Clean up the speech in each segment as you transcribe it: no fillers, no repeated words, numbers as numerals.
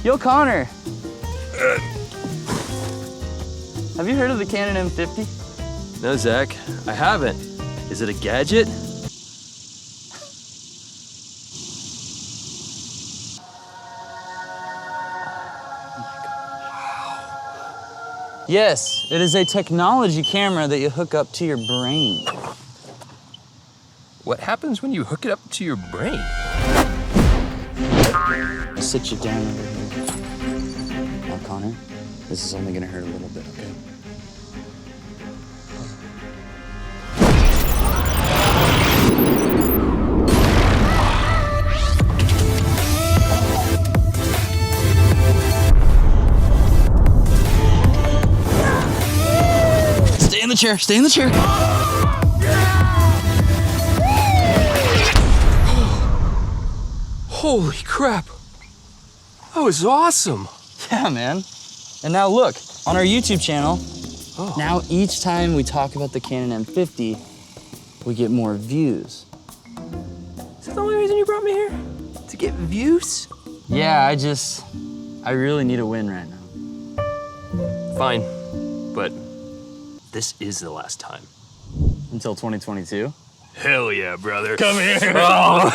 Yo, Connor. Have you heard of the Canon M50? No, Zach, I haven't. Is it a gadget? Yes, it is a technology camera that you hook up to your brain. What happens when you hook it up to your brain? I'll sit you down over here. Now, Connor, this is only gonna hurt a little bit, okay? Stay in the chair, stay in the chair. Holy crap. That was awesome. Yeah, man. And now look, on our YouTube channel, now each time we talk about the Canon M50, we get more views. Is that the only reason you brought me here? To get views? Yeah, I really need a win right now. Fine, but this is the last time. Until 2022? Hell yeah, brother. Come here. Oh.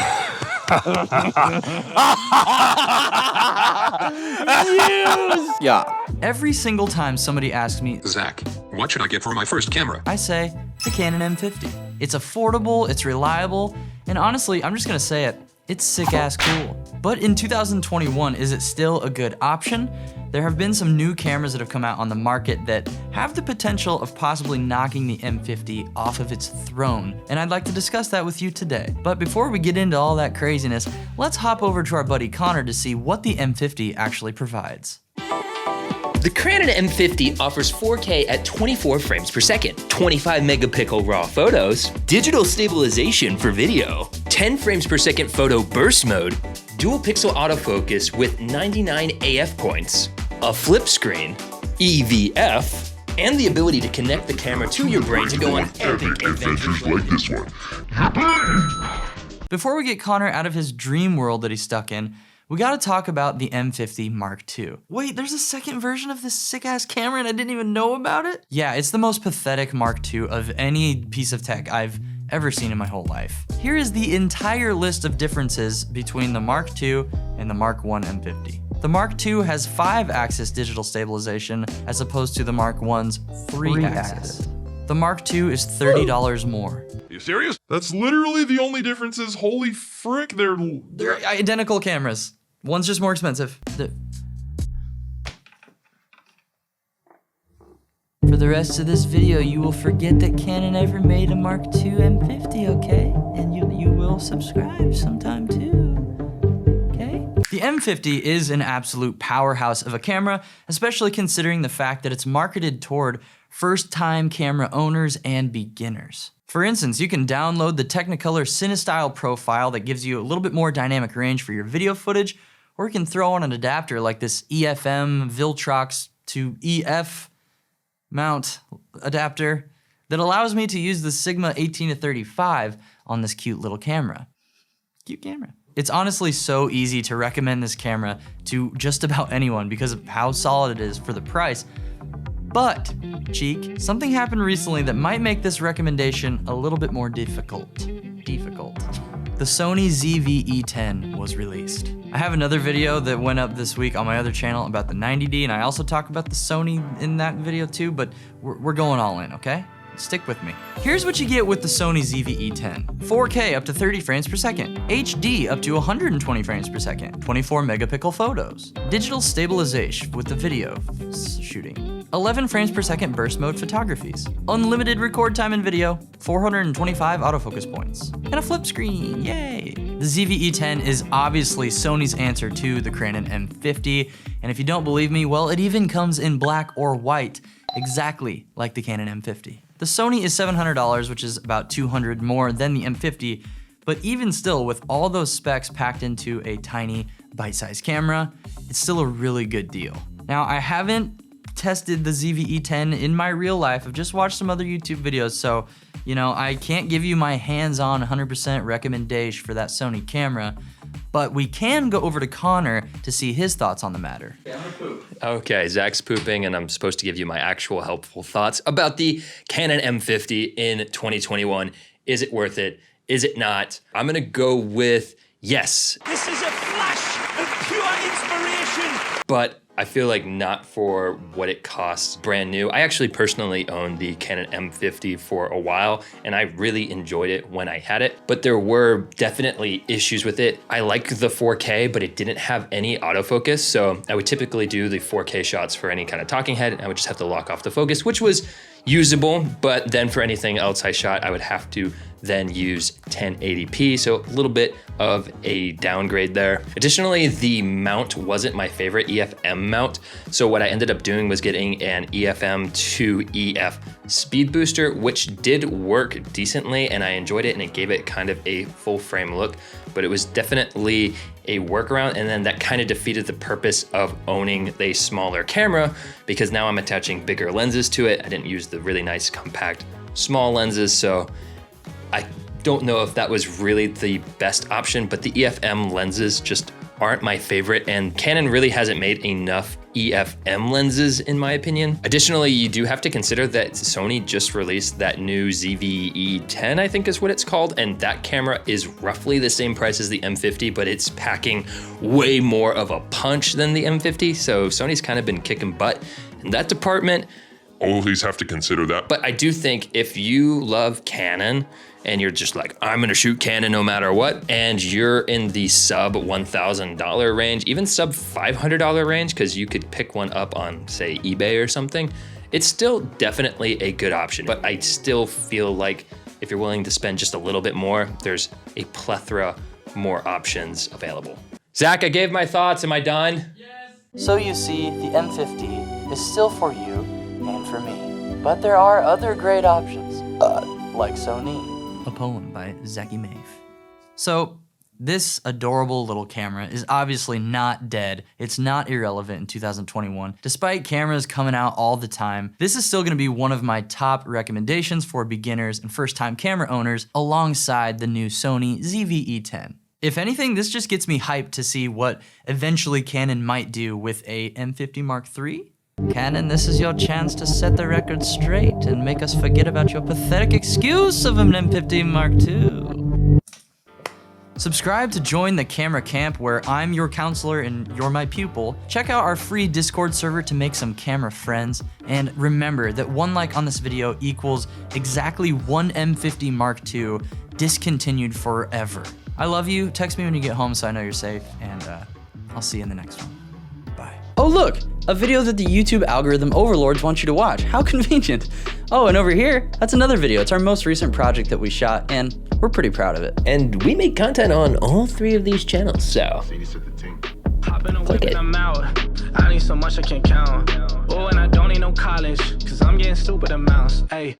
Yeah. Every single time somebody asks me, Zach, what should I get for my first camera? I say the Canon M50. It's affordable, it's reliable, and honestly, I'm just gonna say it, it's sick-ass cool. But in 2021, is it still a good option? There have been some new cameras that have come out on the market that have the potential of possibly knocking the M50 off of its throne, and I'd like to discuss that with you today. But before we get into all that craziness, let's hop over to our buddy Connor to see what the M50 actually provides. The Canon M50 offers 4K at 24 frames per second, 25 megapixel raw photos, digital stabilization for video, 10 frames per second photo burst mode, dual pixel autofocus with 99 AF points, a flip screen, EVF, and the ability to connect the camera to your brain to go on epic adventures like this one. Before we get Connor out of his dream world that he's stuck in, we gotta talk about the M50 Mark II. Wait, there's a second version of this sick-ass camera and I didn't even know about it? Yeah, it's the most pathetic Mark II of any piece of tech I've ever seen in my whole life. Here is the entire list of differences between the Mark II and the Mark I M50. The Mark II has 5-axis digital stabilization as opposed to the Mark I's 3-axis. The Mark II is $30 more. Are you serious? That's literally the only differences. Holy frick, they're identical cameras. One's just more expensive. For the rest of this video, you will forget that Canon ever made a Mark II M50, okay? And you will subscribe sometime too, okay? The M50 is an absolute powerhouse of a camera, especially considering the fact that it's marketed toward first-time camera owners and beginners. For instance, you can download the Technicolor CineStyle profile that gives you a little bit more dynamic range for your video footage, or you can throw on an adapter like this EFM Viltrox to EF mount adapter that allows me to use the Sigma 18-35 on this cute little camera. Cute camera. It's honestly so easy to recommend this camera to just about anyone because of how solid it is for the price. But, Cheek, something happened recently that might make this recommendation a little bit more difficult. The Sony ZVE-10 was released. I have another video that went up this week on my other channel about the 90D, and I also talk about the Sony in that video too, but we're going all in, okay? Stick with me. Here's what you get with the Sony ZVE-10. 4K up to 30 frames per second, HD up to 120 frames per second, 24 megapixel photos, digital stabilization with the video shooting, 11 frames per second burst mode photographies, unlimited record time in video, 425 autofocus points, and a flip screen, yay! The ZVE-10 is obviously Sony's answer to the Canon M50, and if you don't believe me, well, it even comes in black or white, exactly like the Canon M50. The Sony is $700, which is about $200 more than the M50, but even still, with all those specs packed into a tiny, bite-sized camera, it's still a really good deal. Now, I haven't tested the ZVE-10 in my real life. I've just watched some other YouTube videos, so, you know, I can't give you my hands-on 100% recommendation for that Sony camera, but we can go over to Connor to see his thoughts on the matter. Okay, Zach's pooping and I'm supposed to give you my actual helpful thoughts about the Canon M50 in 2021. Is it worth it? Is it not? I'm gonna go with yes. This is a flash of pure inspiration. But I feel like not for what it costs brand new. I actually personally owned the Canon M50 for a while and I really enjoyed it when I had it, but there were definitely issues with it. I like the 4K, but it didn't have any autofocus. So I would typically do the 4K shots for any kind of talking head and I would just have to lock off the focus, which was usable, but then for anything else I shot, I would have to then use 1080p, so a little bit of a downgrade there. Additionally, the mount wasn't my favorite EFM mount, so what I ended up doing was getting an EFM to EF speed booster, which did work decently and I enjoyed it and it gave it kind of a full frame look, but it was definitely a workaround, and then that kind of defeated the purpose of owning a smaller camera because now I'm attaching bigger lenses to it. I didn't use the really nice compact small lenses, so I don't know if that was really the best option, but the EFM lenses just aren't my favorite, and Canon really hasn't made enough EFM lenses in my opinion. Additionally, you do have to consider that Sony just released that new ZVE-10, I think is what it's called, and that camera is roughly the same price as the M50, but it's packing way more of a punch than the M50, so Sony's kind of been kicking butt in that department. Always have to consider that. But I do think if you love Canon and you're just like, I'm gonna shoot Canon no matter what, and you're in the sub $1,000 range, even sub $500 range, because you could pick one up on, say, eBay or something, it's still definitely a good option. But I still feel like if you're willing to spend just a little bit more, there's a plethora more options available. Zach, I gave my thoughts. Am I done? So you see, the M50 is still for you and for me, but there are other great options, like Sony. A poem by Zachy Mave. So this adorable little camera is obviously not dead. It's not irrelevant in 2021. Despite cameras coming out all the time, this is still gonna be one of my top recommendations for beginners and first-time camera owners alongside the new Sony ZVE-10. If anything, this just gets me hyped to see what eventually Canon might do with a M50 Mark III. Canon, this is your chance to set the record straight and make us forget about your pathetic excuse of an M50 Mark II. Subscribe to join the camera camp where I'm your counselor and you're my pupil. Check out our free Discord server to make some camera friends. And remember that one like on this video equals exactly one M50 Mark II discontinued forever. I love you. Text me when you get home so I know you're safe, and I'll see you in the next one. Bye. Oh look, a video that the YouTube algorithm overlords want you to watch. How convenient. Oh, and over here, that's another video. It's our most recent project that we shot, and we're pretty proud of it. And we make content on all 3 of these channels, so click it. I'm out. I need so much I can't count. Oh, and I don't need no college, cause I'm getting stupid amounts. Hey.